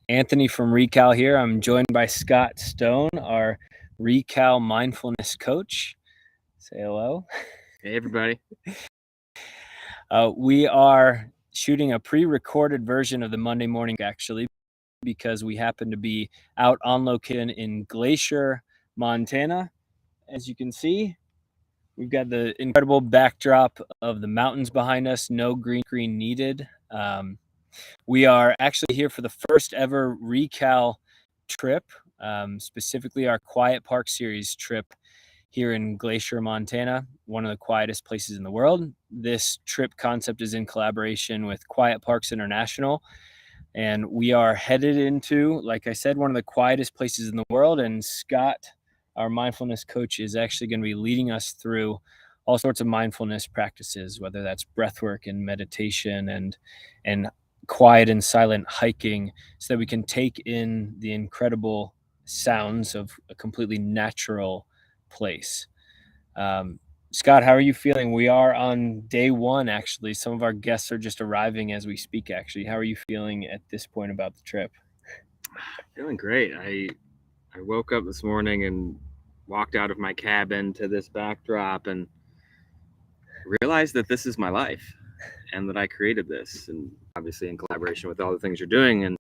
Anthony from Recal here. I'm joined by Scott Stone, our Recal mindfulness coach. Say hello. Hey, everybody. We are shooting a pre-recorded version of the Monday morning, actually, because we happen to be out on location in Glacier, Montana. As you can see, we've got the incredible backdrop of the mountains behind us, no green screen needed. We are actually here for the first ever Recal trip, specifically our Quiet Park Series trip here in Glacier, Montana, one of the quietest places in the world. This trip concept is in collaboration with Quiet Parks International, and we are headed into, like I said, one of the quietest places in the world. And Scott, our mindfulness coach, is actually going to be leading us through all sorts of mindfulness practices, whether that's breathwork and meditation and quiet and silent hiking, so that we can take in the incredible sounds of a completely natural place. Scott, how are you feeling? We are on day one, actually. Some of our guests are just arriving as we speak, actually. How are you feeling at this point about the trip? Feeling great. I woke up this morning and walked out of my cabin to this backdrop and realized that this is my life and that I created this, and obviously in collaboration with all the things you're doing. And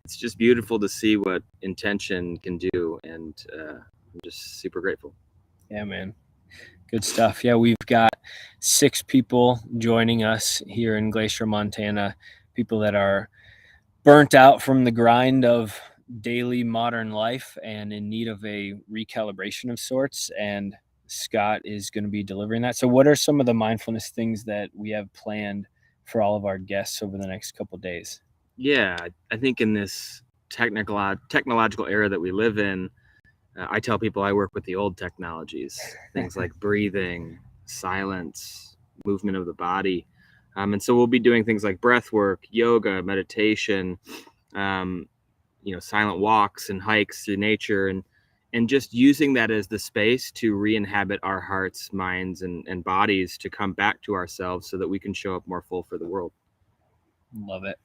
it's just beautiful to see what intention can do, and I'm just super grateful. Yeah, man. Good stuff. Yeah, we've got 6 people joining us here in Glacier, Montana, people that are burnt out from the grind of daily modern life and in need of a recalibration of sorts. And Scott is going to be delivering that. So what are some of the mindfulness things that we have planned for all of our guests over the next couple of days? Yeah, I think in this technological era that we live in, I tell people I work with the old technologies, things like breathing, silence, movement of the body. And so we'll be doing things like breath work, yoga, meditation, silent walks and hikes through nature, and just using that as the space to re-inhabit our hearts, minds, and bodies to come back to ourselves so that we can show up more full for the world. Love it.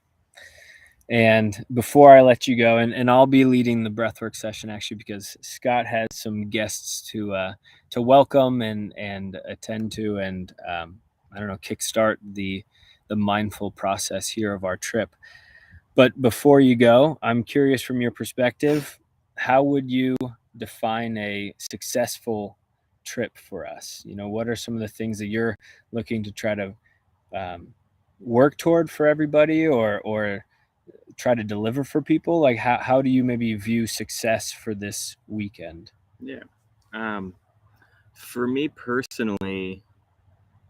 And before I let you go, and I'll be leading the breathwork session, actually, because Scott has some guests to welcome and attend to, and kickstart the mindful process here of our trip. But before you go, I'm curious, from your perspective, how would you define a successful trip for us? What are some of the things that you're looking to try to work toward for everybody, or try to deliver for people? Like, how do you maybe view success for this weekend? Yeah. For me personally,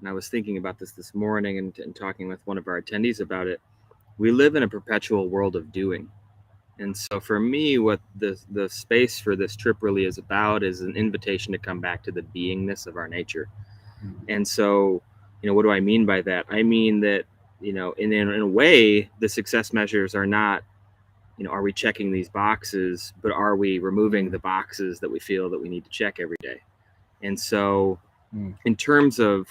and I was thinking about this morning and talking with one of our attendees about it, we live in a perpetual world of doing. And so for me, what the space for this trip really is about is an invitation to come back to the beingness of our nature. Mm-hmm. And so, what do I mean by that? I mean that, in a way, the success measures are not, are we checking these boxes, but are we removing the boxes that we feel that we need to check every day? And so in terms of,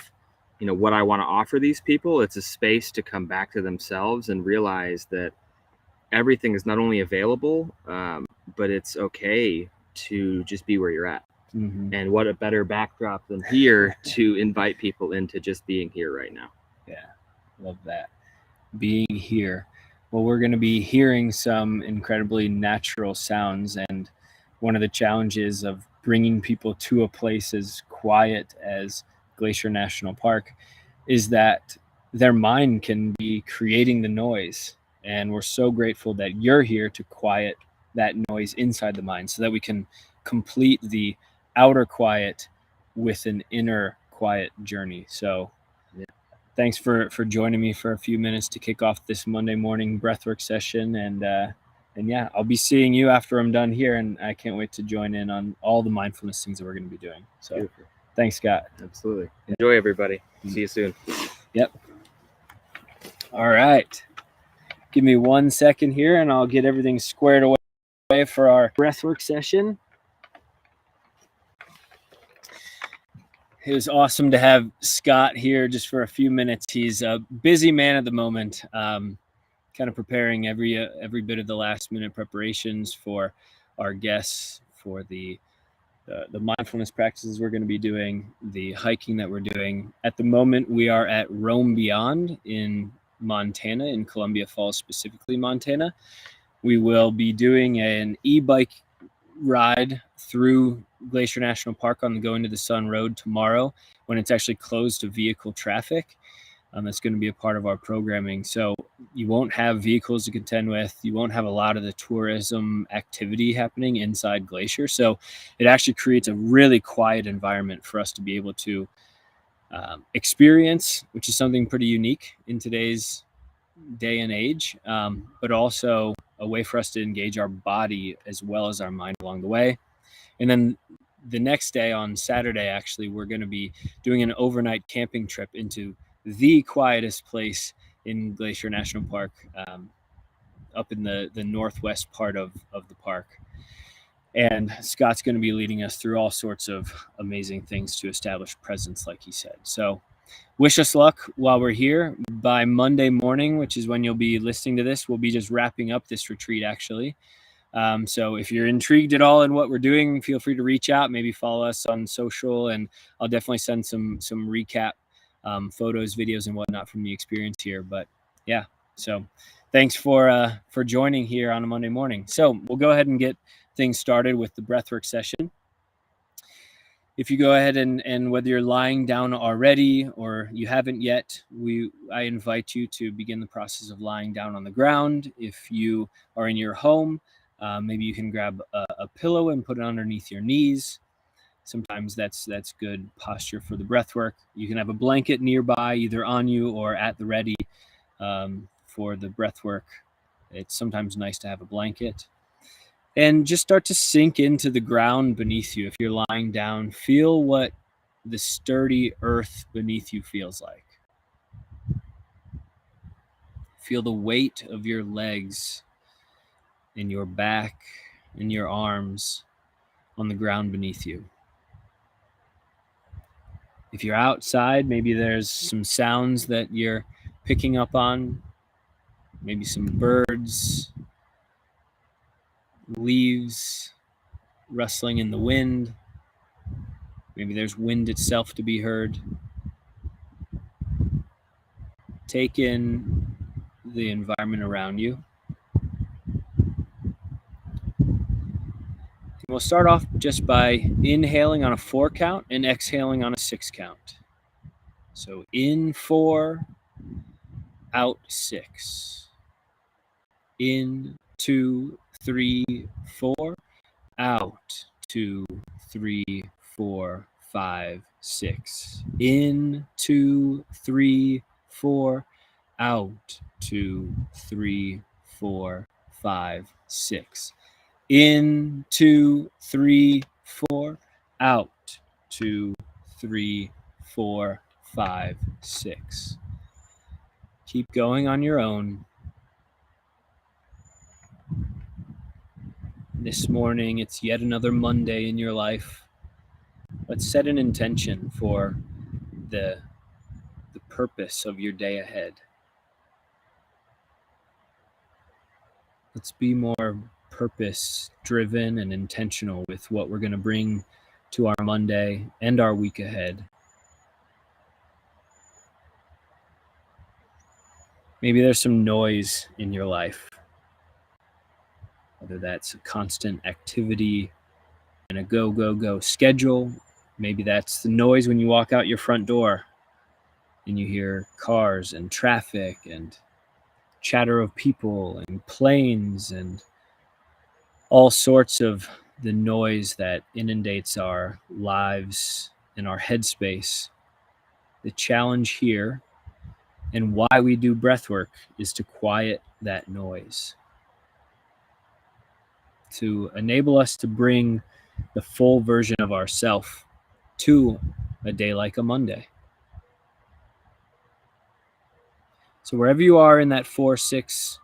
what I want to offer these people, it's a space to come back to themselves and realize that everything is not only available, but it's okay to just be where you're at. Mm-hmm. And what a better backdrop than here to invite people into just being here right now. Yeah, love that. Being here. Well, we're going to be hearing some incredibly natural sounds, and one of the challenges of bringing people to a place as quiet as Glacier National Park is that their mind can be creating the noise. And we're so grateful that you're here to quiet that noise inside the mind, so that we can complete the outer quiet with an inner quiet journey. So thanks for joining me for a few minutes to kick off this Monday morning breathwork session. And yeah, I'll be seeing you after I'm done here, and I can't wait to join in on all the mindfulness things that we're going to be doing. So Beautiful. Thanks, Scott. Absolutely. Enjoy, everybody. See you soon. Yep. All right. Give me 1 second here, and I'll get everything squared away for our breathwork session. It was awesome to have Scott here just for a few minutes. He's a busy man at the moment, kind of preparing every bit of the last minute preparations for our guests, for the mindfulness practices we're going to be doing, the hiking that we're doing. At the moment, we are at Roam Beyond in Montana, in Columbia Falls, specifically Montana. We will be doing an e-bike ride through Glacier National Park on the Going to the Sun Road tomorrow, when it's actually closed to vehicle traffic. That's going to be a part of our programming. So you won't have vehicles to contend with. You won't have a lot of the tourism activity happening inside Glacier. So it actually creates a really quiet environment for us to be able to experience, which is something pretty unique in today's day and age, but also a way for us to engage our body as well as our mind along the way. And then the next day, on Saturday, actually, we're going to be doing an overnight camping trip into the quietest place in Glacier National Park, up in the northwest part of the park. And Scott's going to be leading us through all sorts of amazing things to establish presence, like he said. So wish us luck while we're here. By Monday morning, which is when you'll be listening to this, we'll be just wrapping up this retreat, actually. So if you're intrigued at all in what we're doing, feel free to reach out, maybe follow us on social, and I'll definitely send some recap photos, videos, and whatnot from the experience here. But yeah, so thanks for joining here on a Monday morning. So we'll go ahead and get things started with the breathwork session. If you go ahead and whether you're lying down already or you haven't yet, I invite you to begin the process of lying down on the ground. If you are in your home, maybe you can grab a pillow and put it underneath your knees. Sometimes that's good posture for the breath work. You can have a blanket nearby, either on you or at the ready, for the breath work. It's sometimes nice to have a blanket. And just start to sink into the ground beneath you. If you're lying down, feel what the sturdy earth beneath you feels like. Feel the weight of your legs and your back and your arms on the ground beneath you. If you're outside, maybe there's some sounds that you're picking up on, maybe some birds, leaves rustling in the wind. Maybe there's wind itself to be heard. Take in the environment around you. We'll start off just by inhaling on a 4 count and exhaling on a 6 count. So in 4, out 6. In 2, 3, 4. Out 2, 3, 4, 5, 6. In 2, 3, 4. Out 2, 3, 4, 5, 6. In 2, 3, 4. Out 2, 3, 4, 5, 6. Keep going on your own. This morning, it's yet another Monday in your life. Let's set an intention for the purpose of your day ahead. Let's be more purpose-driven and intentional with what we're going to bring to our Monday and our week ahead. Maybe there's some noise in your life, whether that's a constant activity and a go, go, go schedule. Maybe that's the noise when you walk out your front door and you hear cars and traffic and chatter of people and planes and all sorts of the noise that inundates our lives and our headspace. The challenge here and why we do breath work is to quiet that noise, to enable us to bring the full version of ourself to a day like a Monday. So wherever you are in that 4-6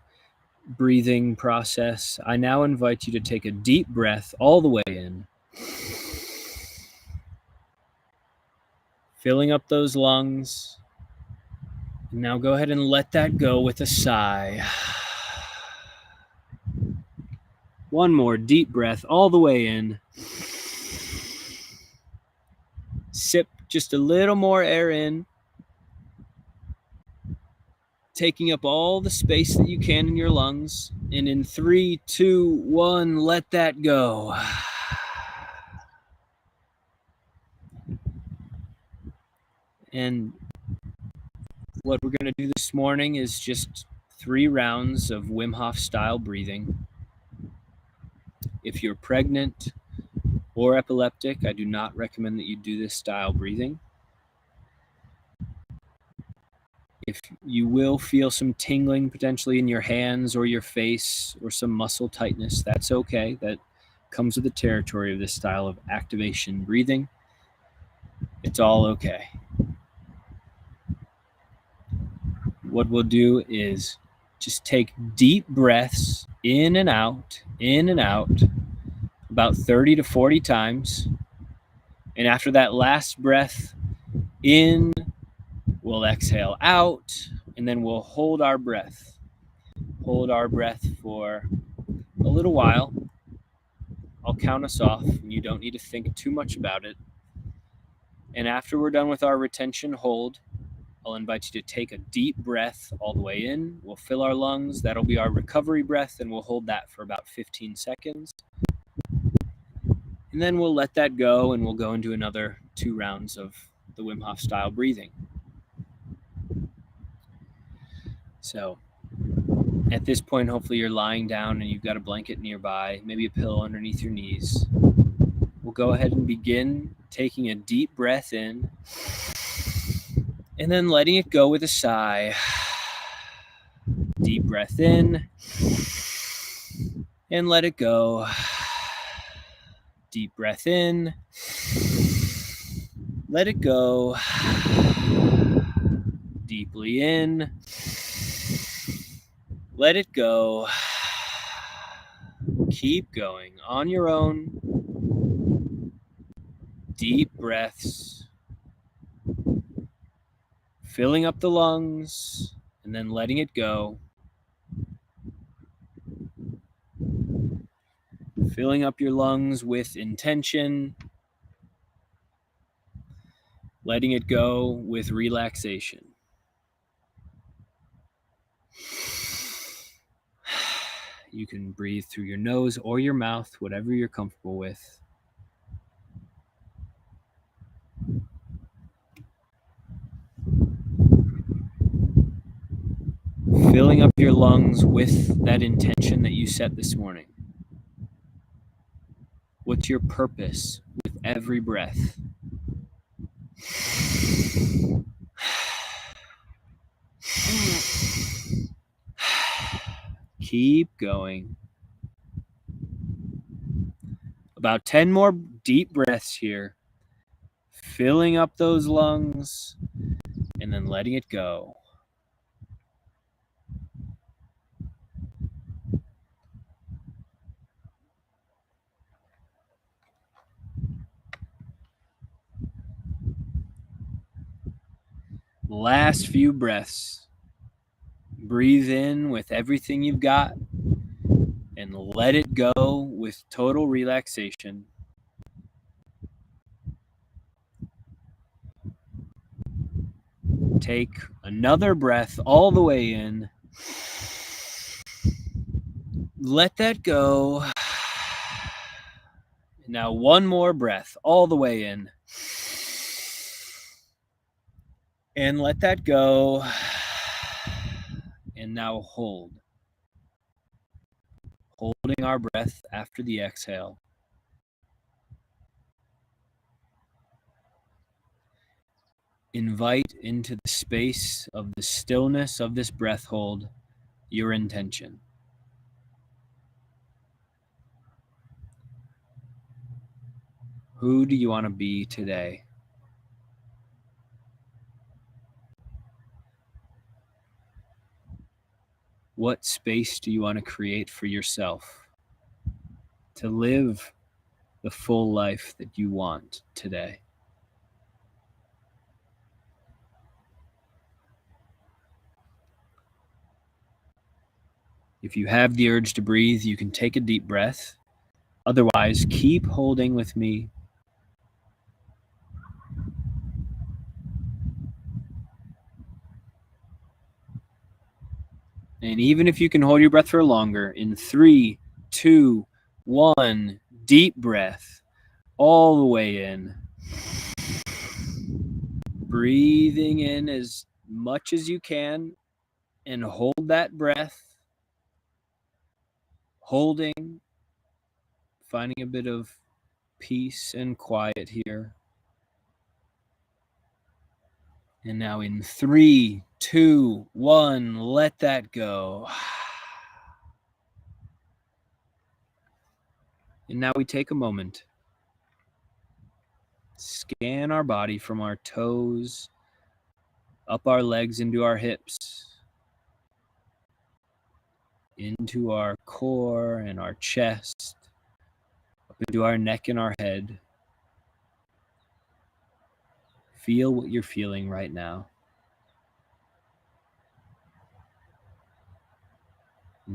breathing process, I now invite you to take a deep breath all the way in, filling up those lungs. And now go ahead and let that go with a sigh. One more deep breath all the way in. Sip just a little more air in, taking up all the space that you can in your lungs. And in 3, 2, 1, let that go. And what we're going to do this morning is just 3 rounds of Wim Hof style breathing. If you're pregnant or epileptic, I do not recommend that you do this style breathing. If you will feel some tingling potentially in your hands or your face or some muscle tightness, that's okay. That comes with the territory of this style of activation breathing. It's all okay. What we'll do is just take deep breaths in and out, about 30 to 40 times. And after that last breath in, we'll exhale out, and then we'll hold our breath. Hold our breath for a little while. I'll count us off, and you don't need to think too much about it. And after we're done with our retention hold, I'll invite you to take a deep breath all the way in. We'll fill our lungs. That'll be our recovery breath, and we'll hold that for about 15 seconds. And then we'll let that go, and we'll go into another 2 rounds of the Wim Hof style breathing. So at this point, hopefully you're lying down and you've got a blanket nearby, maybe a pillow underneath your knees. We'll go ahead and begin taking a deep breath in and then letting it go with a sigh. Deep breath in and let it go. Deep breath in. Let it go. Deeply in. Let it go. Keep going on your own. Deep breaths. Filling up the lungs and then letting it go. Filling up your lungs with intention. Letting it go with relaxation. You can breathe through your nose or your mouth, whatever you're comfortable with. Filling up your lungs with that intention that you set this morning. What's your purpose with every breath? Keep going. About 10 more deep breaths here. Filling up those lungs and then letting it go. Last few breaths. Breathe in with everything you've got and let it go with total relaxation. Take another breath all the way in. Let that go. Now one more breath all the way in. And let that go. And now hold. Holding our breath after the exhale. Invite into the space of the stillness of this breath hold your intention. Who do you want to be today? What space do you want to create for yourself to live the full life that you want today? If you have the urge to breathe, you can take a deep breath. Otherwise, keep holding with me. And even if you can hold your breath for longer, in 3, 2, 1, deep breath all the way in. Breathing in as much as you can and hold that breath. Holding, finding a bit of peace and quiet here. And now in 3, 2, 1, let that go. And now we take a moment, scan our body from our toes, up our legs into our hips, into our core and our chest, up into our neck and our head. Feel what you're feeling right now.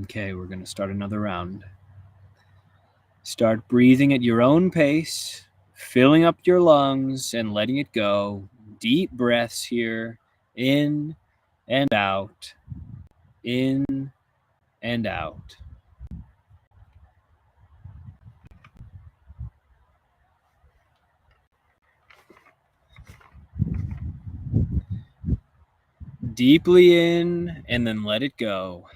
Okay, we're going to start another round. Start breathing at your own pace, filling up your lungs and letting it go. Deep breaths here, in and out, in and out. Deeply in and then let it go.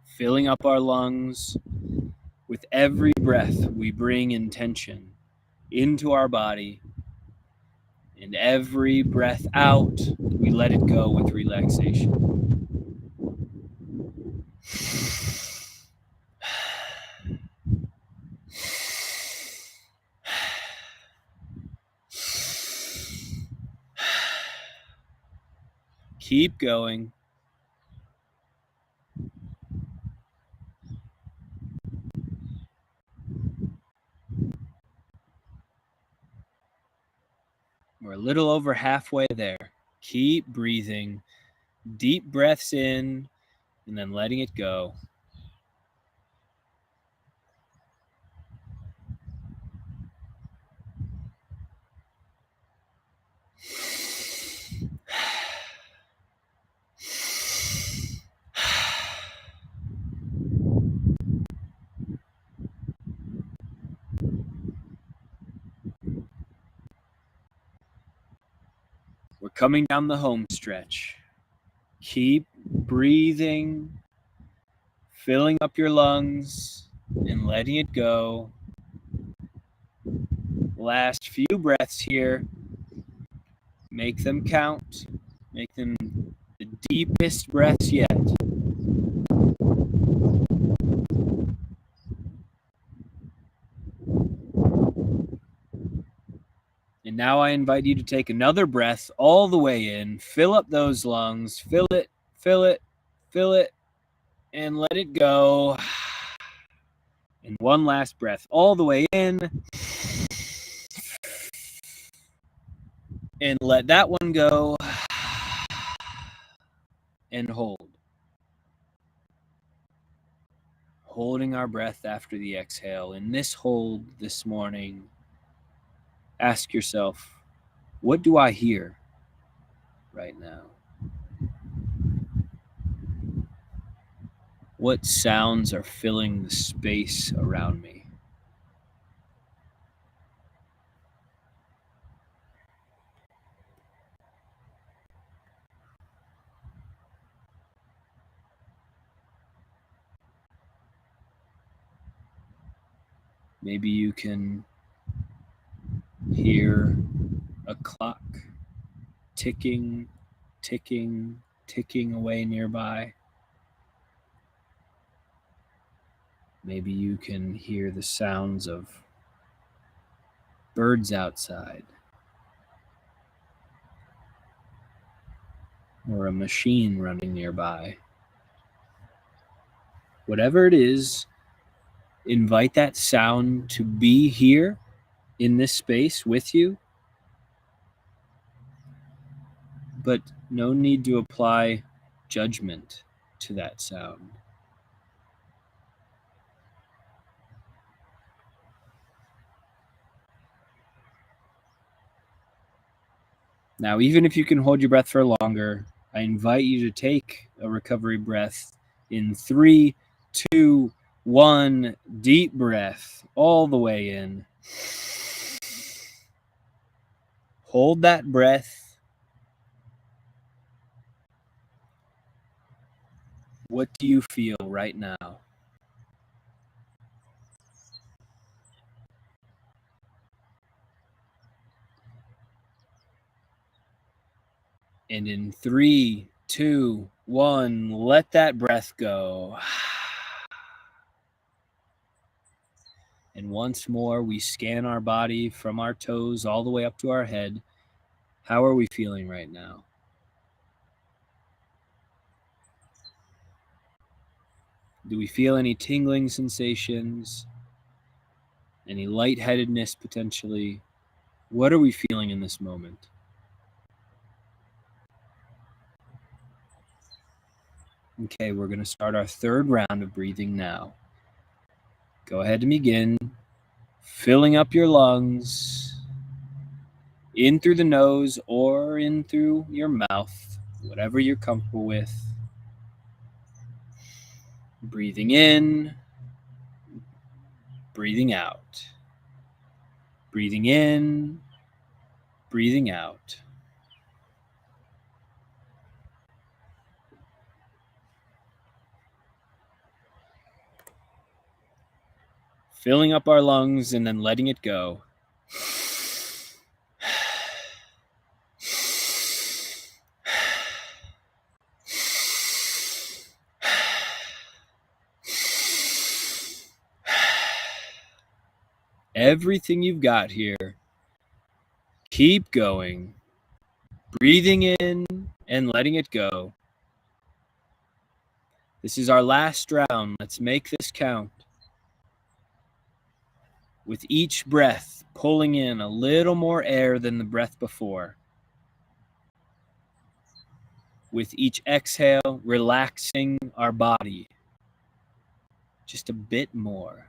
Filling up our lungs. With every breath, we bring intention into our body. And every breath out, we let it go with relaxation. Keep going. We're a little over halfway there. Keep breathing. Deep breaths in and then letting it go. We're coming down the home stretch. Keep breathing, filling up your lungs and letting it go. Last few breaths here. Make them count. Make them the deepest breaths yet. And now I invite you to take another breath all the way in. Fill up those lungs. Fill it, fill it, fill it, and let it go. And one last breath all the way in. And let that one go. And hold. Holding our breath after the exhale. In this hold this morning, ask yourself, what do I hear right now? What sounds are filling the space around me? Maybe you can hear a clock ticking, ticking, ticking away nearby. Maybe you can hear the sounds of birds outside, or a machine running nearby. Whatever it is, Invite that sound to be here in this space with you, but no need to apply judgment to that sound. Now, even if you can hold your breath for longer, I invite you to take a recovery breath in 3, 2, 1. Deep breath all the way in. Hold that breath. What do you feel right now? And in 3, 2, 1, let that breath go. And once more, we scan our body from our toes all the way up to our head. How are we feeling right now? Do we feel any tingling sensations? Any lightheadedness potentially? What are we feeling in this moment? Okay, we're going to start our third round of breathing now. Go ahead and begin filling up your lungs, in through the nose or in through your mouth, whatever you're comfortable with. Breathing in, breathing out. Breathing in, breathing out. Filling up our lungs and then letting it go. Everything you've got here. Keep going. Breathing in and letting it go. This is our last round. Let's make this count. With each breath, pulling in a little more air than the breath before. With each exhale, relaxing our body just a bit more.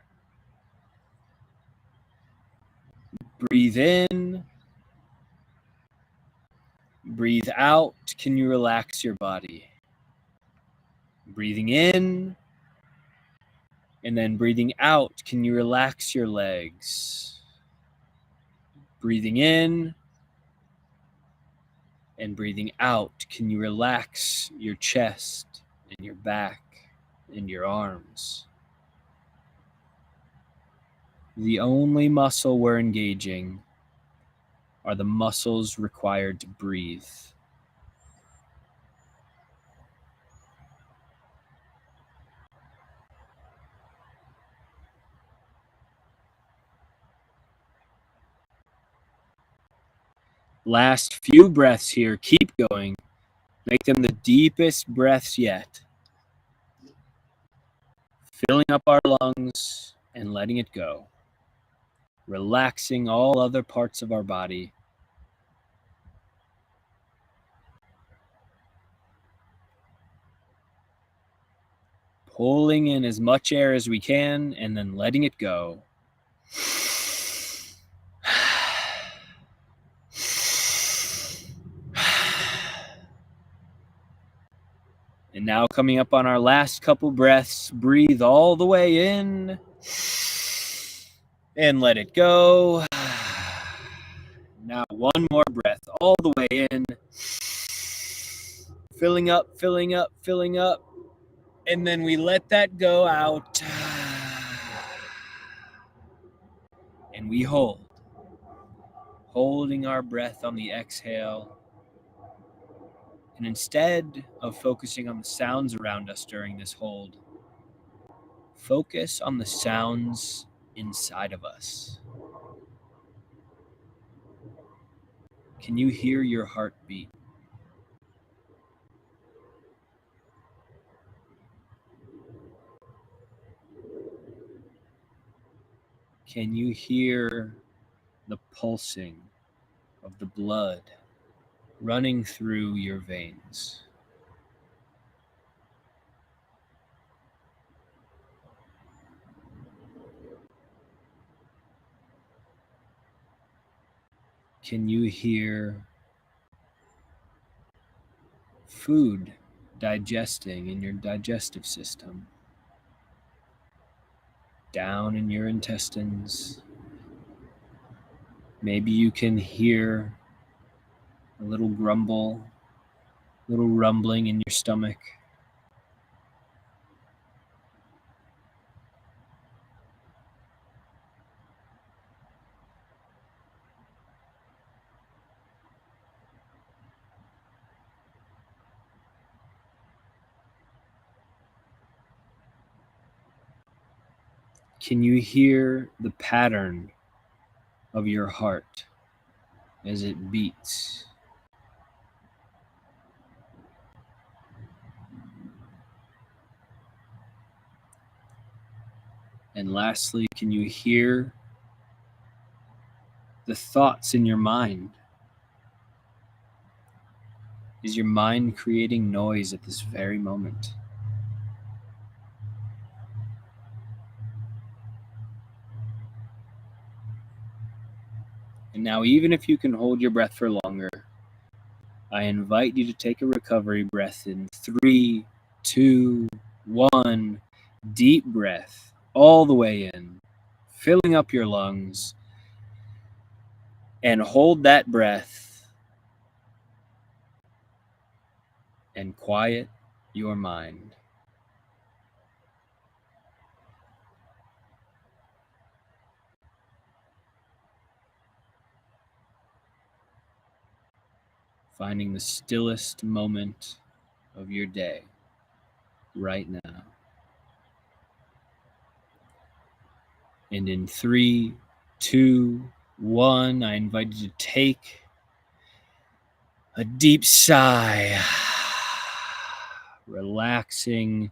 Breathe in. Breathe out. Can you relax your body? Breathing in. And then breathing out. Can you relax your legs? Breathing in. And breathing out. Can you relax your chest and your back and your arms? The only muscle we're engaging are the muscles required to breathe. Last few breaths here. Keep going. Make them the deepest breaths yet. Filling up our lungs and letting it go. Relaxing all other parts of our body. Pulling in as much air as we can and then letting it go. And now coming up on our last couple breaths, breathe all the way in and let it go. Now one more breath all the way in. Filling up, filling up, filling up. And then we let that go out. And we hold. Holding our breath on the exhale. And instead of focusing on the sounds around us during this hold, focus on the sounds inside of us. Can you hear your heartbeat? Can you hear the pulsing of the blood running through your veins? Can you hear food digesting in your digestive system? Down in your intestines. Maybe you can hear a little grumble, a little rumbling in your stomach. Can you hear the pattern of your heart as it beats? And lastly, can you hear the thoughts in your mind? Is your mind creating noise at this very moment? And now, even if you can hold your breath for longer, I invite you to take a recovery breath in 3, 2, 1. Deep breath all the way in, filling up your lungs, and hold that breath and quiet your mind. Finding the stillest moment of your day right now. And in 3, 2, 1, I invite you to take a deep sigh, relaxing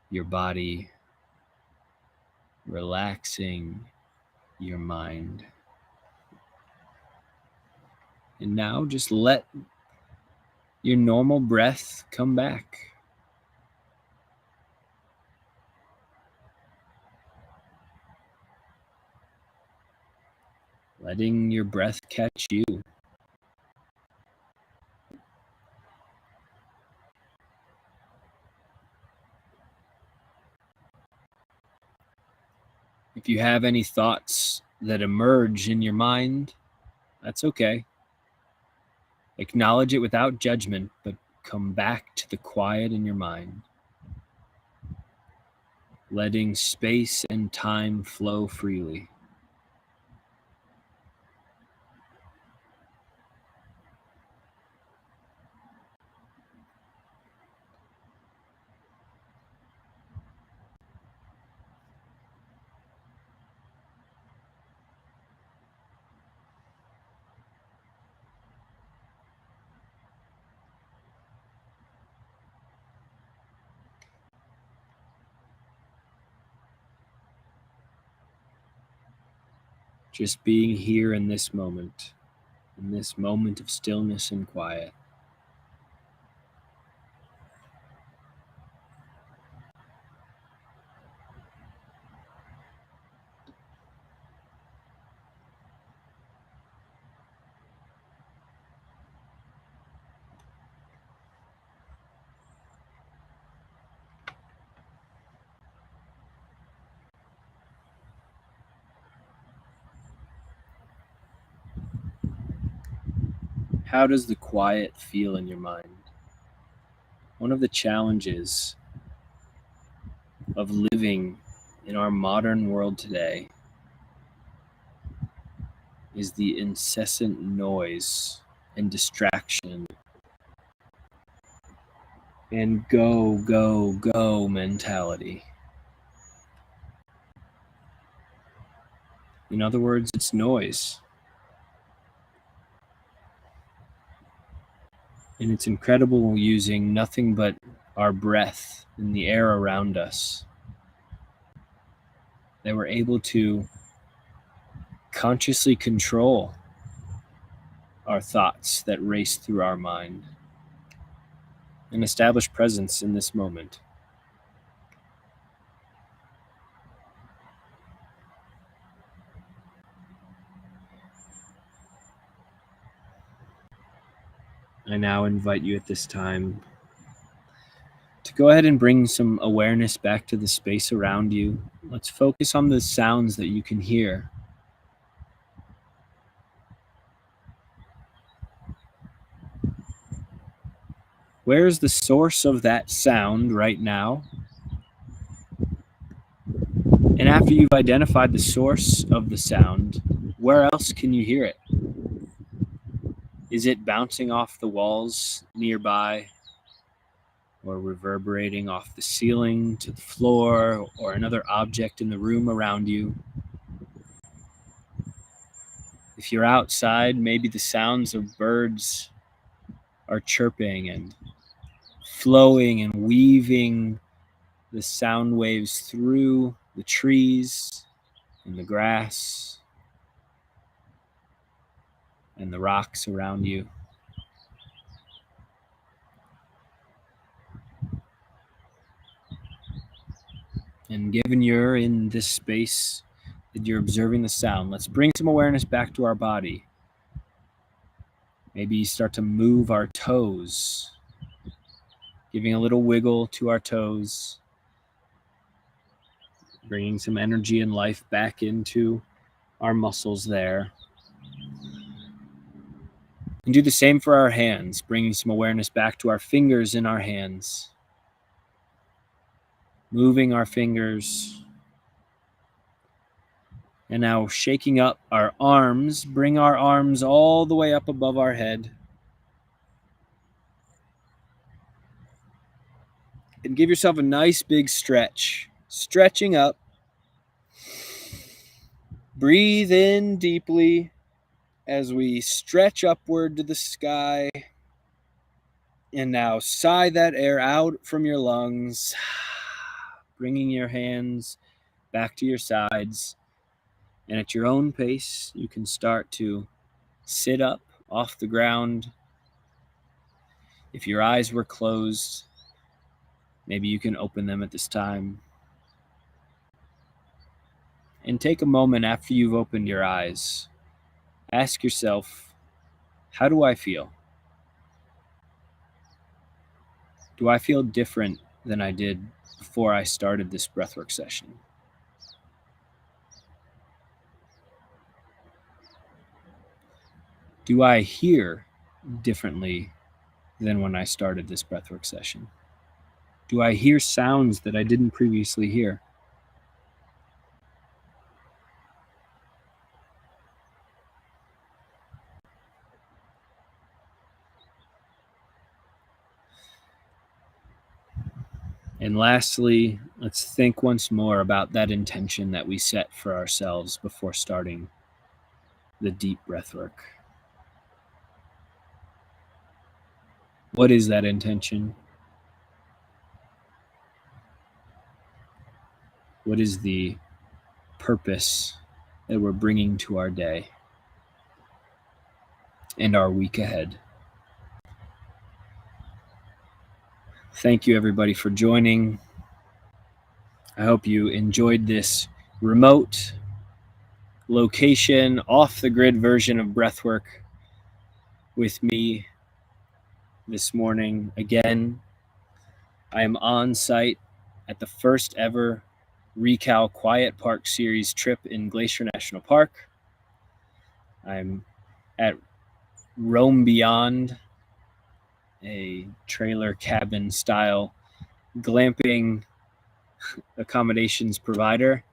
your body, relaxing your mind. And now just let your normal breath come back. Letting your breath catch you. If you have any thoughts that emerge in your mind, that's okay. Acknowledge it without judgment, but come back to the quiet in your mind. Letting space and time flow freely. Just being here in this moment of stillness and quiet. How does the quiet feel in your mind? One of the challenges of living in our modern world today is the incessant noise and distraction and go, go, go mentality. In other words, it's noise. And it's incredible using nothing but our breath and the air around us that we're able to consciously control our thoughts that race through our mind and establish presence in this moment. I now invite you at this time to go ahead and bring some awareness back to the space around you. Let's focus on the sounds that you can hear. Where is the source of that sound right now? And after you've identified the source of the sound, where else can you hear it? Is it bouncing off the walls nearby, or reverberating off the ceiling to the floor, or another object in the room around you? If you're outside, maybe the sounds of birds are chirping and flowing and weaving the sound waves through the trees and the grass and the rocks around you. And given you're in this space that you're observing the sound, let's bring some awareness back to our body. Maybe start to move our toes, giving a little wiggle to our toes, bringing some energy and life back into our muscles there. And do the same for our hands, bringing some awareness back to our fingers in our hands. Moving our fingers. And now shaking up our arms, bring our arms all the way up above our head. And give yourself a nice big stretch. Stretching up. Breathe in deeply as we stretch upward to the sky. And now sigh that air out from your lungs, bringing your hands back to your sides. And at your own pace, you can start to sit up off the ground. If your eyes were closed, maybe you can open them at this time. And take a moment after you've opened your eyes. Ask yourself, how do I feel? Do I feel different than I did before I started this breathwork session? Do I hear differently than when I started this breathwork session? Do I hear sounds that I didn't previously hear? And lastly, let's think once more about that intention that we set for ourselves before starting the deep breathwork. What is that intention? What is the purpose that we're bringing to our day and our week ahead? Thank you, everybody, for joining. I hope you enjoyed this remote location, off-the-grid version of breathwork with me this morning. Again, I am on site at the first ever Recal Quiet Park Series trip in Glacier National Park. I'm at Roam Beyond, a trailer cabin style glamping accommodations provider.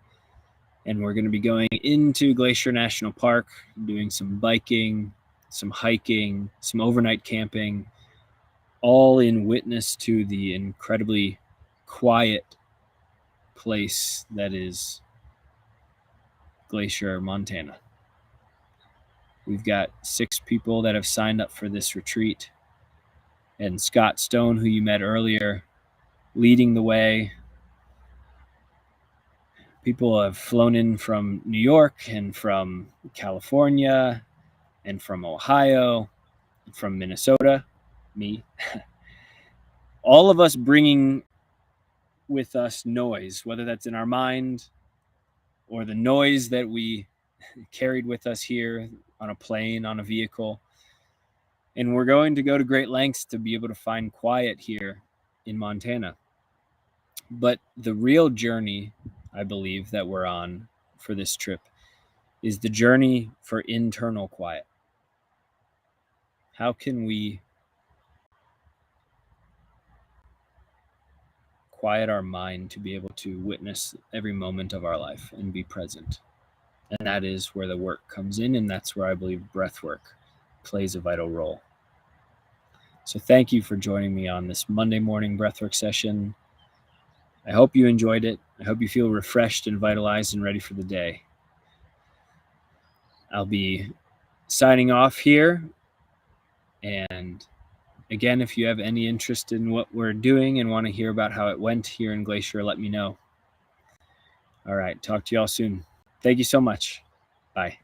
And we're going to be going into Glacier National Park, doing some biking, some hiking, some overnight camping, all in witness to the incredibly quiet place that is Glacier, Montana. We've got 6 people that have signed up for this retreat, and Scott Stone, who you met earlier, leading the way. People have flown in from New York and from California and from Ohio, and from Minnesota, me. All of us bringing with us noise, whether that's in our mind or the noise that we carried with us here on a plane, on a vehicle. And we're going to go to great lengths to be able to find quiet here in Montana. But the real journey, I believe, that we're on for this trip is the journey for internal quiet. How can we quiet our mind to be able to witness every moment of our life and be present? And that is where the work comes in, and that's where I believe breathwork plays a vital role. So thank you for joining me on this Monday morning breathwork session. I hope you enjoyed it. I hope you feel refreshed and vitalized and ready for the day. I'll be signing off here. And again, if you have any interest in what we're doing and want to hear about how it went here in Glacier, let me know. All right. Talk to you all soon. Thank you so much. Bye.